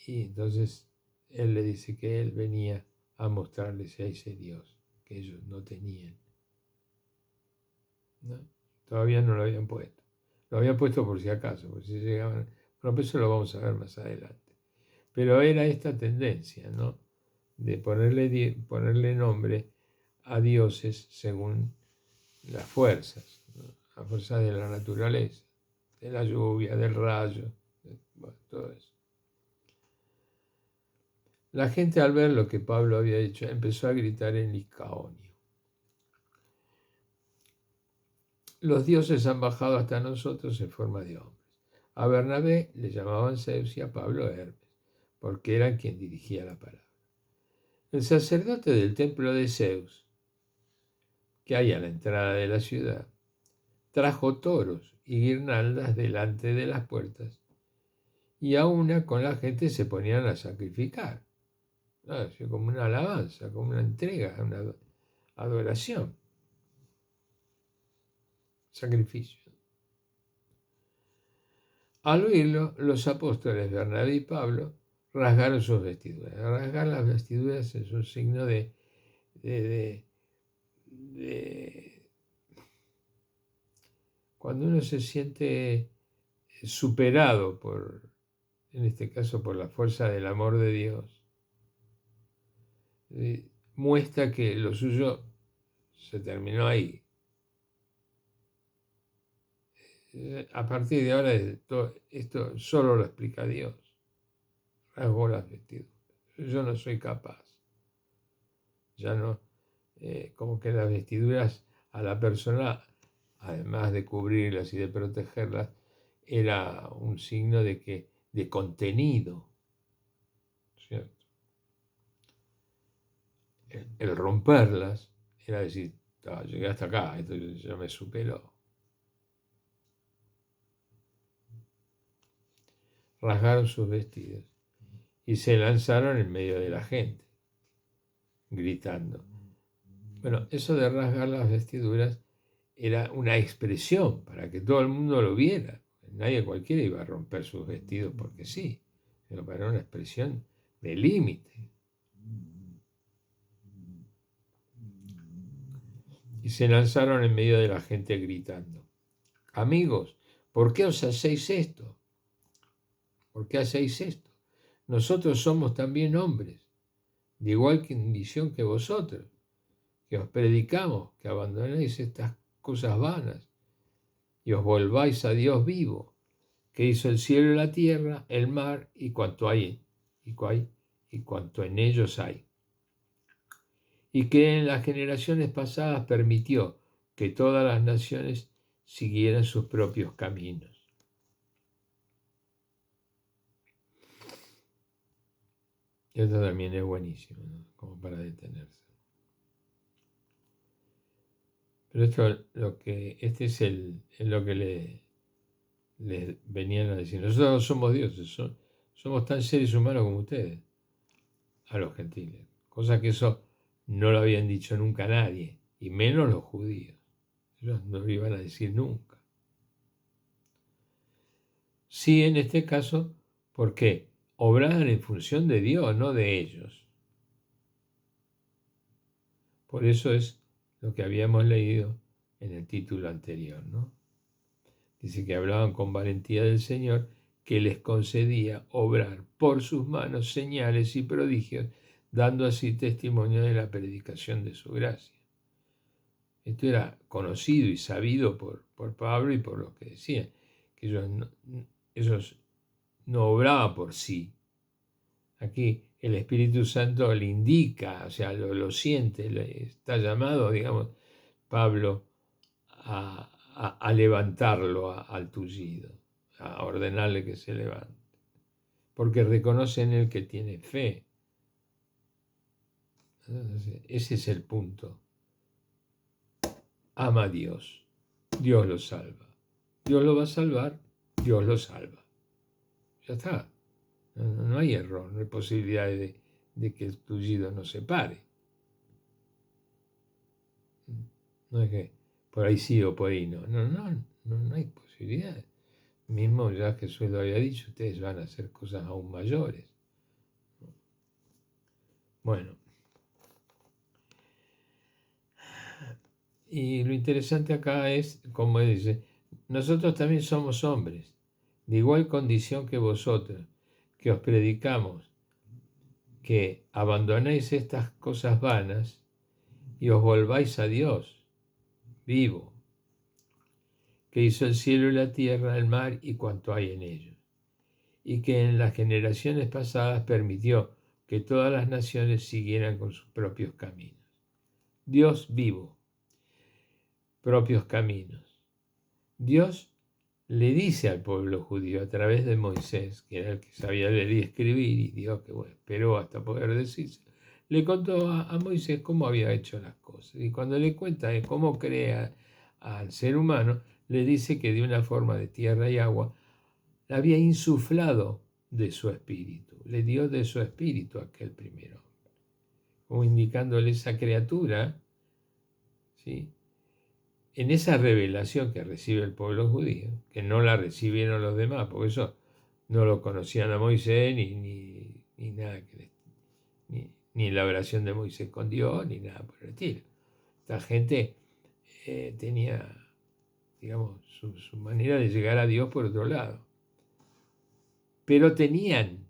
Y entonces él le dice que él venía a mostrarles a ese Dios que ellos no tenían, ¿no? Todavía no lo habían puesto. Lo habían puesto por si acaso, por si llegaban. Bueno, pues eso lo vamos a ver más adelante. Pero era esta tendencia, ¿no? De ponerle nombre a dioses según las fuerzas, ¿no? Las fuerzas de la naturaleza, de la lluvia, del rayo, bueno, todo eso. La gente, al ver lo que Pablo había hecho, empezó a gritar en Licaonio: los dioses han bajado hasta nosotros en forma de hombres. A Bernabé le llamaban Zeus y a Pablo Hermes, porque eran quien dirigía la palabra. El sacerdote del templo de Zeus, que hay a la entrada de la ciudad, trajo toros y guirnaldas delante de las puertas, y a una con la gente se ponían a sacrificar. Como una alabanza, como una entrega, una adoración, sacrificio. Al oírlo, los apóstoles Bernabé y Pablo rasgaron sus vestiduras. Rasgar las vestiduras es un signo de cuando uno se siente superado en este caso, por la fuerza del amor de Dios, muestra que lo suyo se terminó ahí. A partir de ahora, esto solo lo explica Dios. Rasgó las vestiduras. Yo no soy capaz. Ya no, como que las vestiduras a la persona, además de cubrirlas y de protegerlas, era un signo de contenido, ¿cierto? El romperlas era decir: llegué hasta acá, esto ya me superó. Rasgaron sus vestidos y se lanzaron en medio de la gente, gritando. Bueno, eso de rasgar las vestiduras era una expresión para que todo el mundo lo viera. Nadie cualquiera iba a romper sus vestidos porque sí, pero para una expresión de límite. Y se lanzaron en medio de la gente gritando: amigos, ¿por qué os hacéis esto? ¿Por qué hacéis esto? Nosotros somos también hombres, de igual condición que vosotros, que os predicamos que abandonéis estas cosas vanas y os volváis a Dios vivo, que hizo el cielo y la tierra, el mar y cuanto hay, y cuanto en ellos hay, y que en las generaciones pasadas permitió que todas las naciones siguieran sus propios caminos. Esto también es buenísimo, ¿no? Como para detenerse. Pero este es lo que les venían a decir. Nosotros no somos dioses, somos tan seres humanos como ustedes, a los gentiles. Cosa que eso no lo habían dicho nunca a nadie, y menos los judíos. Ellos no lo iban a decir nunca. Sí, en este caso, porque obraban en función de Dios, no de ellos. Por eso es lo que habíamos leído en el título anterior, ¿no? Dice que hablaban con valentía del Señor, que les concedía obrar por sus manos señales y prodigios, dando así testimonio de la predicación de su gracia. Esto era conocido y sabido por Pablo y por los que decían, que ellos no obraban por sí. Aquí el Espíritu Santo le indica, o sea, lo siente, está llamado, digamos, Pablo a levantarlo al tullido, a ordenarle que se levante, porque reconoce en él que tiene fe. Entonces, ese es el punto. Ama a Dios, Dios lo salva. Dios lo va a salvar, Dios lo salva. Ya está. No hay error, no hay posibilidad de que el tullido no se pare. No es que por ahí sí o por ahí no. No hay posibilidad. Mismo ya Jesús lo había dicho, ustedes van a hacer cosas aún mayores. Bueno. Y lo interesante acá es, como dice, nosotros también somos hombres, de igual condición que vosotros, que os predicamos que abandonéis estas cosas vanas y os volváis a Dios, vivo, que hizo el cielo y la tierra, el mar y cuanto hay en ellos, y que en las generaciones pasadas permitió que todas las naciones siguieran con sus propios caminos. Dios vivo, propios caminos. Dios le dice al pueblo judío a través de Moisés, que era el que sabía leer y escribir, y Dios que esperó hasta poder decirse, le contó a Moisés cómo había hecho las cosas. Y cuando le cuenta de cómo crea al ser humano, le dice que de una forma de tierra y agua le había insuflado de su espíritu, le dio de su espíritu a aquel primero, como indicándole esa criatura, ¿sí? En esa revelación que recibe el pueblo judío, que no la recibieron los demás, porque eso no lo conocían a Moisés, ni nada, ni la oración de Moisés con Dios, ni nada por el estilo. Esta gente tenía, digamos, su manera de llegar a Dios por otro lado. Pero tenían,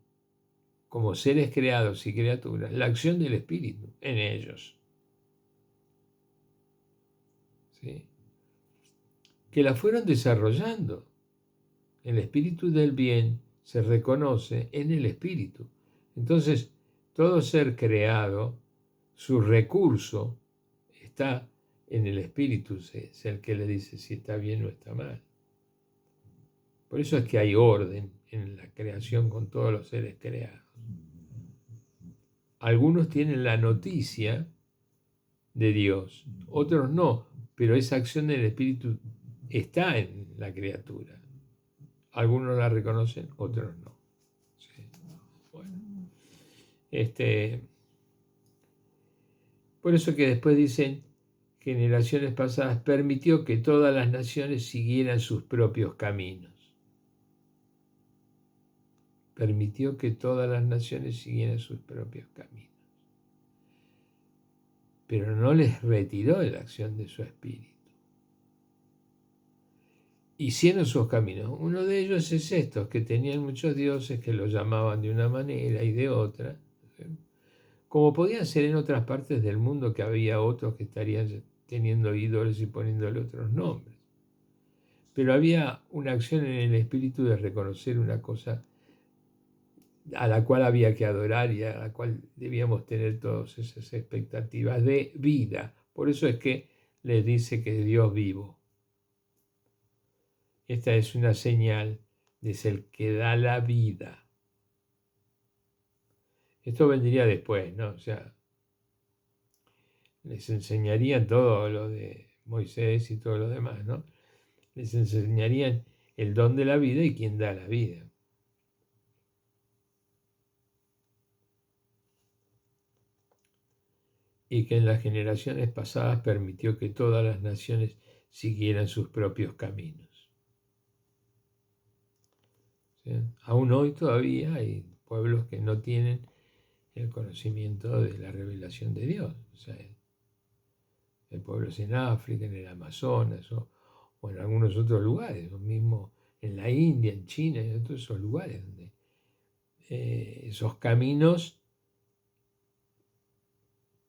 como seres creados y criaturas, la acción del Espíritu en ellos. ¿Sí? Que la fueron desarrollando. El espíritu del bien se reconoce en el espíritu. Entonces, todo ser creado, su recurso está en el espíritu, es el que le dice si está bien o está mal. Por eso es que hay orden en la creación con todos los seres creados. Algunos tienen la noticia de Dios, otros no, pero esa acción del espíritu está en la criatura. Algunos la reconocen, otros no. Sí. Bueno. Por eso que después dicen, generaciones pasadas permitió que todas las naciones siguieran sus propios caminos. Permitió que todas las naciones siguieran sus propios caminos. Pero no les retiró de la acción de su espíritu. Hicieron sus caminos. Uno de ellos es estos, que tenían muchos dioses que los llamaban de una manera y de otra. Como podían ser en otras partes del mundo que había otros que estarían teniendo ídolos y poniéndole otros nombres. Pero había una acción en el espíritu de reconocer una cosa a la cual había que adorar y a la cual debíamos tener todas esas expectativas de vida. Por eso es que les dice que es Dios vivo. Esta es una señal de ser el que da la vida. Esto vendría después, ¿no? O sea, les enseñarían todo lo de Moisés y todo lo demás, ¿no? Les enseñarían el don de la vida y quién da la vida. Y que en las generaciones pasadas permitió que todas las naciones siguieran sus propios caminos. ¿Sí? Aún hoy todavía hay pueblos que no tienen el conocimiento de la revelación de Dios. O sea, hay pueblos en África, en el Amazonas o en algunos otros lugares, lo mismo en la India, en China, en todos esos lugares donde esos caminos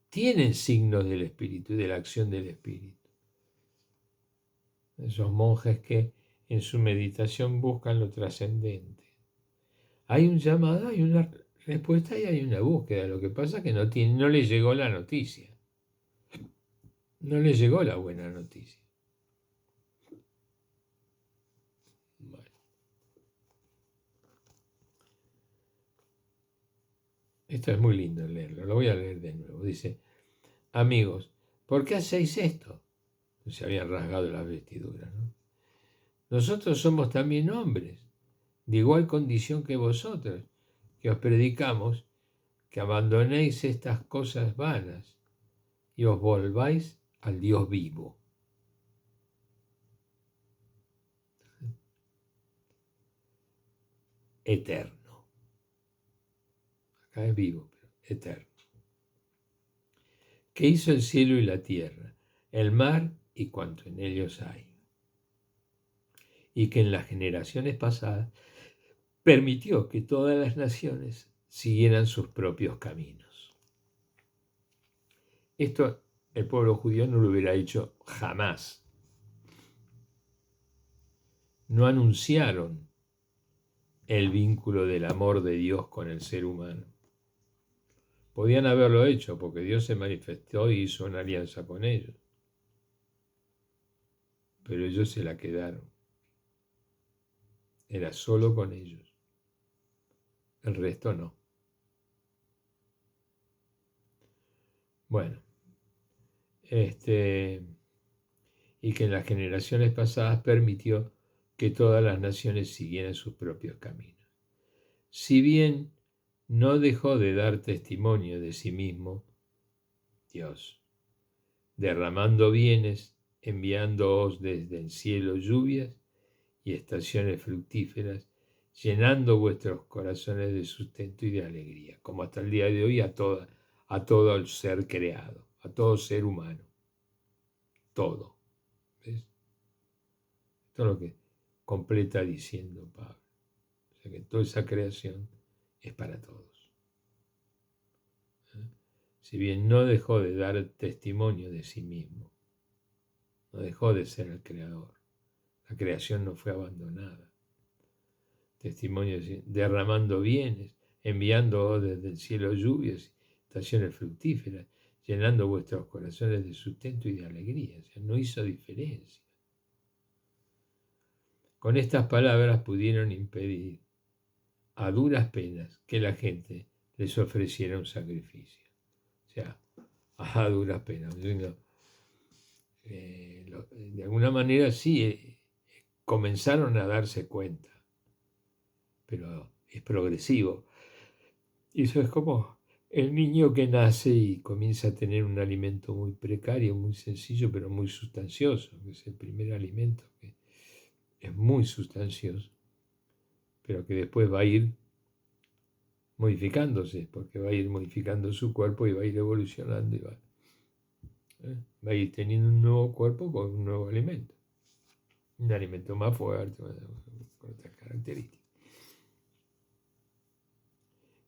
tienen signos del Espíritu y de la acción del Espíritu. Esos monjes que en su meditación buscan lo trascendente. Hay un llamado, hay una respuesta y hay una búsqueda. Lo que pasa es que no les llegó la noticia. No les llegó la buena noticia. Bueno. Esto es muy lindo leerlo. Lo voy a leer de nuevo. Dice, amigos, ¿por qué hacéis esto? Se habían rasgado las vestiduras, ¿no? Nosotros somos también hombres, de igual condición que vosotros, que os predicamos que abandonéis estas cosas vanas y os volváis al Dios vivo. Eterno. Acá es vivo, pero eterno. Que hizo el cielo y la tierra, el mar y cuanto en ellos hay. Y que en las generaciones pasadas permitió que todas las naciones siguieran sus propios caminos. Esto el pueblo judío no lo hubiera hecho jamás. No anunciaron el vínculo del amor de Dios con el ser humano. Podían haberlo hecho porque Dios se manifestó y hizo una alianza con ellos. Pero ellos se la quedaron. Era solo con ellos. El resto no. Bueno, y que en las generaciones pasadas permitió que todas las naciones siguieran sus propios caminos. Si bien no dejó de dar testimonio de sí mismo, Dios, derramando bienes, enviándoos desde el cielo lluvias y estaciones fructíferas, llenando vuestros corazones de sustento y de alegría, como hasta el día de hoy a todo el ser creado, a todo ser humano, todo. ¿Ves? Esto es lo que completa diciendo Pablo. O sea que toda esa creación es para todos. Si bien no dejó de dar testimonio de sí mismo, no dejó de ser el creador, la creación no fue abandonada. Testimonio derramando bienes, enviando desde el cielo lluvias, estaciones fructíferas, llenando vuestros corazones de sustento y de alegría. O sea, no hizo diferencia. Con estas palabras pudieron impedir a duras penas que la gente les ofreciera un sacrificio. O sea, a duras penas. De alguna manera sí, comenzaron a darse cuenta, pero es progresivo. Y eso es como el niño que nace y comienza a tener un alimento muy precario, muy sencillo, pero muy sustancioso, que es el primer alimento, que es muy sustancioso, pero que después va a ir modificándose, porque va a ir modificando su cuerpo y va a ir evolucionando y va a ir teniendo un nuevo cuerpo con un nuevo alimento. Un alimento más fuerte, con otras características.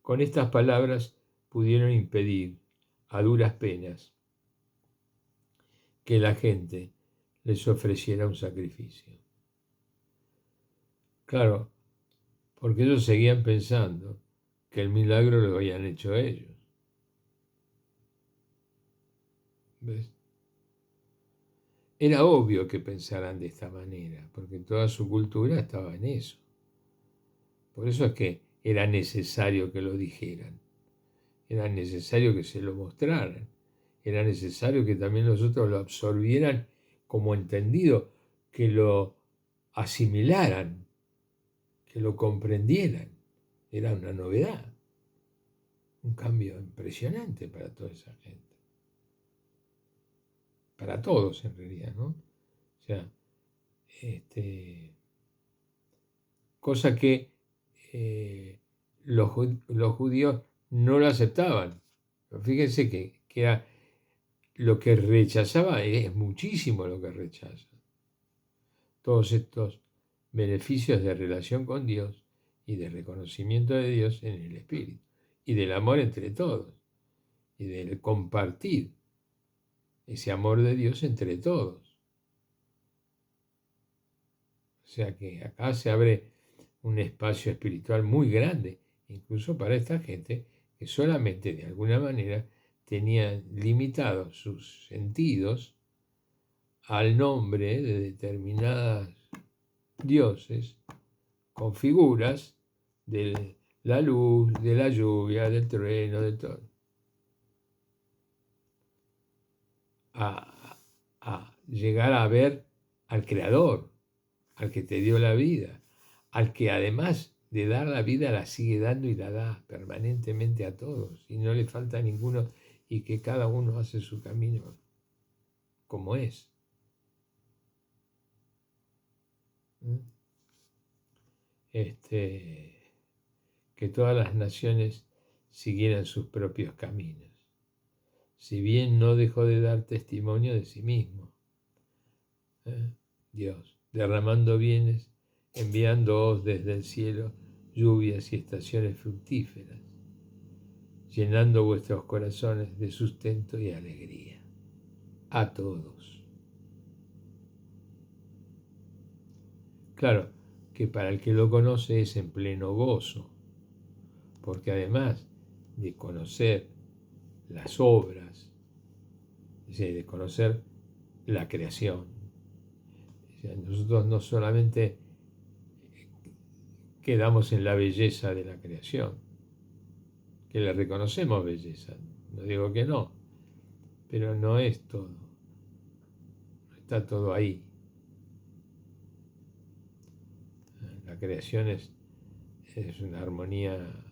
Con estas palabras pudieron impedir, a duras penas, que la gente les ofreciera un sacrificio. Claro, porque ellos seguían pensando que el milagro lo habían hecho ellos. ¿Ves? Era obvio que pensaran de esta manera, porque toda su cultura estaba en eso. Por eso es que era necesario que lo dijeran, era necesario que se lo mostraran, era necesario que también los otros lo absorbieran como entendido, que lo asimilaran, que lo comprendieran. Era una novedad, un cambio impresionante para toda esa gente. Para todos en realidad, ¿no? O sea, cosa que los judíos no lo aceptaban. Pero fíjense que era lo que rechazaba, es muchísimo lo que rechaza. Todos estos beneficios de relación con Dios y de reconocimiento de Dios en el Espíritu, y del amor entre todos, y del compartir ese amor de Dios entre todos. O sea que acá se abre un espacio espiritual muy grande, incluso para esta gente que solamente de alguna manera tenía limitados sus sentidos al nombre de determinadas dioses con figuras de la luz, de la lluvia, del trueno, de todo. A llegar a ver al Creador, al que te dio la vida, al que además de dar la vida la sigue dando y la da permanentemente a todos, y no le falta a ninguno, y que cada uno hace su camino como es. Que todas las naciones siguieran sus propios caminos, si bien no dejó de dar testimonio de sí mismo. Dios, derramando bienes, enviándoos desde el cielo lluvias y estaciones fructíferas, llenando vuestros corazones de sustento y alegría. A todos. Claro, que para el que lo conoce es en pleno gozo, porque además de conocer las obras, es decir, de conocer la creación, o sea, nosotros no solamente quedamos en la belleza de la creación, que le reconocemos belleza, no digo que no, pero no es todo, no está todo ahí. La creación es una armonía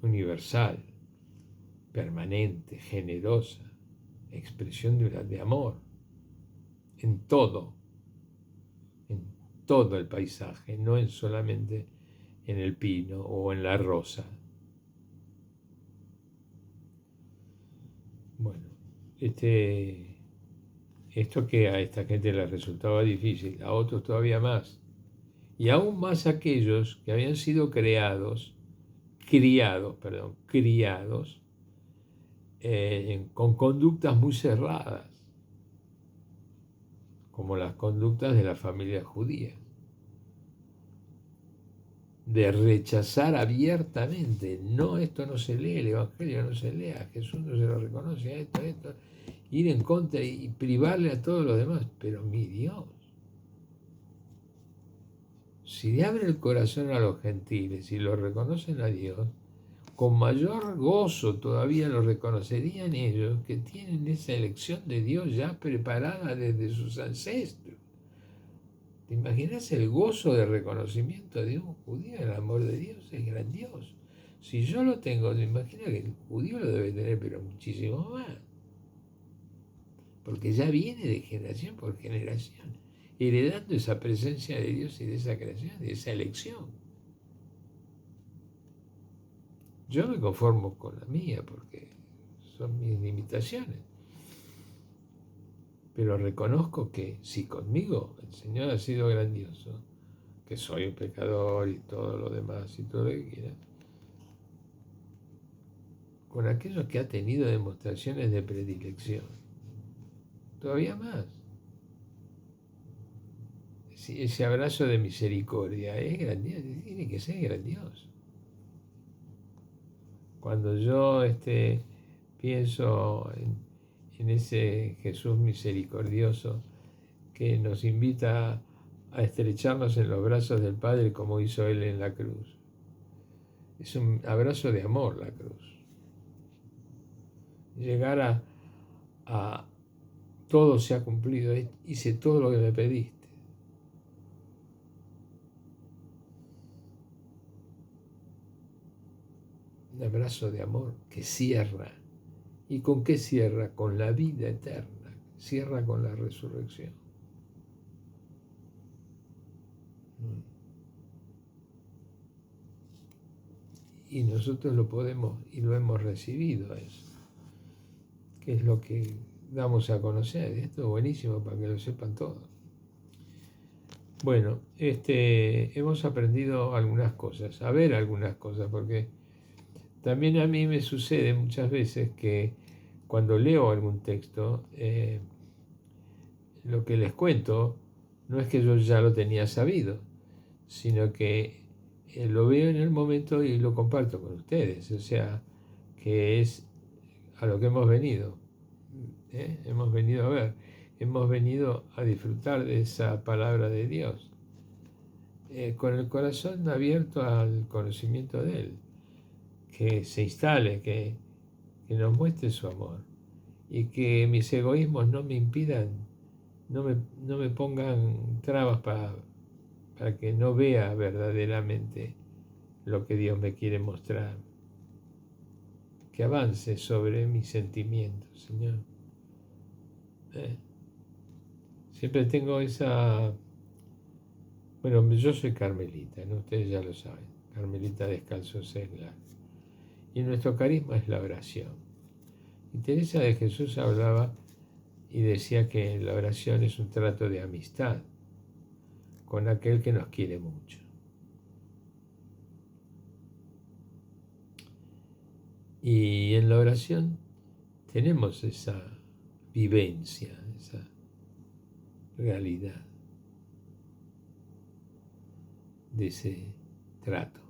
universal, permanente, generosa, expresión de amor en todo el paisaje, no en solamente en el pino o en la rosa. Bueno, esto que a esta gente les resultaba difícil, a otros todavía más, y aún más aquellos que habían sido criados con conductas muy cerradas, como las conductas de la familia judía, de rechazar abiertamente, no, esto no se lee, el Evangelio no se lee, a Jesús no se lo reconoce, a esto, ir en contra y privarle a todos los demás, pero mi Dios, si le abre el corazón a los gentiles y lo reconocen a Dios, con mayor gozo todavía lo reconocerían ellos que tienen esa elección de Dios ya preparada desde sus ancestros. ¿Te imaginas el gozo de reconocimiento de un judío? El amor de Dios es grandioso. Si yo lo tengo, te imaginas que el judío lo debe tener, pero muchísimo más. Porque ya viene de generación por generación, heredando esa presencia de Dios y de esa creación, de esa elección. Yo me conformo con la mía porque son mis limitaciones. Pero reconozco que si conmigo el Señor ha sido grandioso, que soy un pecador y todo lo demás y todo lo que quiera, con aquellos que ha tenido demostraciones de predilección, todavía más. Ese abrazo de misericordia es grandioso, tiene que ser grandioso. Cuando yo pienso en ese Jesús misericordioso que nos invita a estrecharnos en los brazos del Padre como hizo Él en la cruz. Es un abrazo de amor la cruz. Llegar a todo se ha cumplido, hice todo lo que me pediste. Un abrazo de amor que cierra. ¿Y con qué cierra? Con la vida eterna, cierra con la resurrección. Y nosotros lo podemos y lo hemos recibido eso, que es lo que damos a conocer. Esto es buenísimo para que lo sepan todos. Bueno, hemos aprendido algunas cosas, a ver algunas cosas, porque también a mí me sucede muchas veces que cuando leo algún texto, lo que les cuento no es que yo ya lo tenía sabido, sino que lo veo en el momento y lo comparto con ustedes. O sea, que es a lo que hemos venido. Hemos venido a ver, hemos venido a disfrutar de esa palabra de Dios, con el corazón abierto al conocimiento de Él, que se instale, que nos muestre su amor y que mis egoísmos no me impidan, no me pongan trabas para que no vea verdaderamente lo que Dios me quiere mostrar. Que avance sobre mis sentimientos, Señor. Siempre tengo esa... Bueno, yo soy carmelita, ¿no? Ustedes ya lo saben. Carmelita descalzo seglar. Y nuestro carisma es la oración. Y Teresa de Jesús hablaba y decía que la oración es un trato de amistad con aquel que nos quiere mucho. Y en la oración tenemos esa vivencia, esa realidad de ese trato.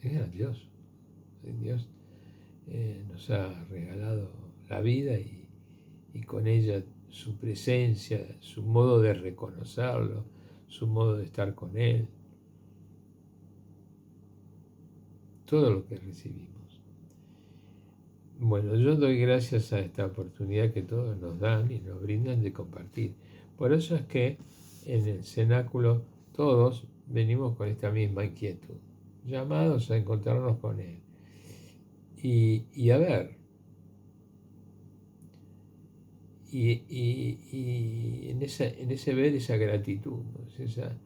Es grandioso. Dios nos ha regalado la vida y con ella su presencia, su modo de reconocerlo, su modo de estar con Él, todo lo que recibimos. Bueno, yo doy gracias a esta oportunidad que todos nos dan y nos brindan de compartir. Por eso es que en el cenáculo todos venimos con esta misma inquietud, llamados a encontrarnos con Él. Y a ver, y en ese ver esa gratitud, ¿no? Esa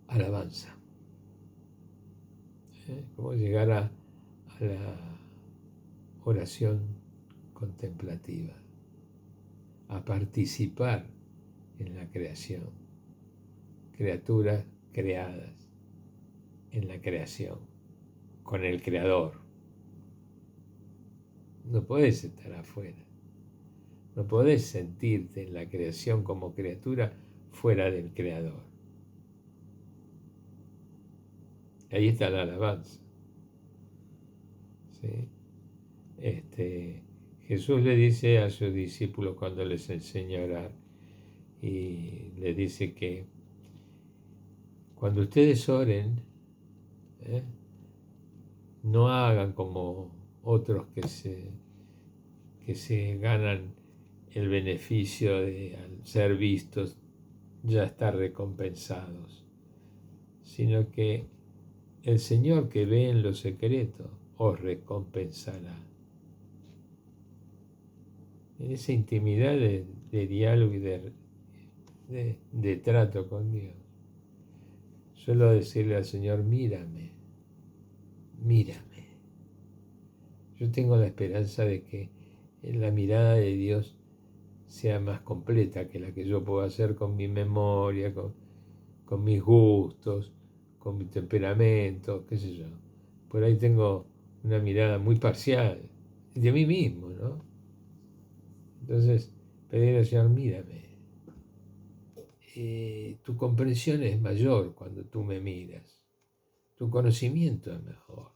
alabanza. Cómo llegar a la oración contemplativa, a participar en la creación, criaturas creadas en la creación, con el Creador. No podés estar afuera, no podés sentirte en la creación como criatura fuera del Creador. Ahí está la alabanza. ¿Sí? Jesús le dice a sus discípulos cuando les enseña a orar, y le dice que cuando ustedes oren, no hagan como otros que se ganan el beneficio de, al ser vistos, ya estar recompensados, sino que el Señor que ve en lo secreto os recompensará. En esa intimidad de diálogo y de trato con Dios. Suelo decirle al Señor, mírame, mírame. Yo tengo la esperanza de que la mirada de Dios sea más completa que la que yo puedo hacer con mi memoria, con mis gustos, con mi temperamento, qué sé yo. Por ahí tengo una mirada muy parcial de mí mismo, ¿no? Entonces, pedirle al Señor, mírame. Tu comprensión es mayor cuando tú me miras. Tu conocimiento es mejor.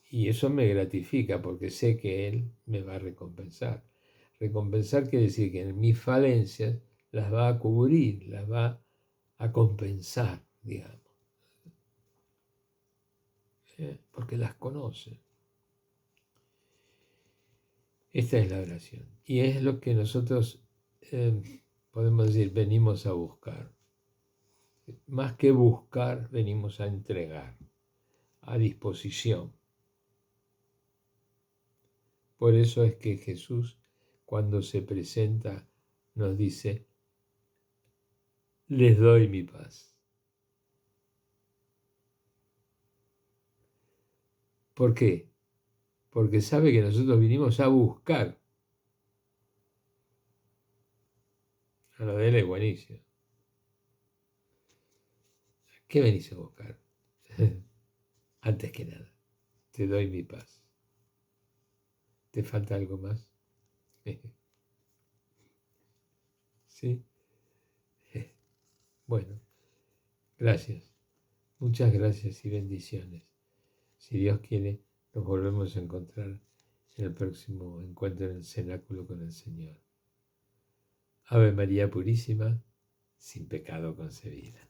Y eso me gratifica porque sé que Él me va a recompensar. Recompensar quiere decir que en mis falencias las va a cubrir, las va a compensar, digamos. Porque las conoce. Esta es la oración. Y es lo que nosotros podemos decir, venimos a buscar. Más que buscar, venimos a entregar, a disposición. Por eso es que Jesús, cuando se presenta, nos dice, les doy mi paz. ¿Por qué? Porque sabe que nosotros vinimos a buscar. A lo de él es buenísimo. ¿Qué venís a buscar? Antes que nada, te doy mi paz. ¿Te falta algo más? ¿Sí? Bueno, gracias. Muchas gracias y bendiciones. Si Dios quiere, nos volvemos a encontrar en el próximo encuentro en el cenáculo con el Señor. Ave María Purísima, sin pecado concebida.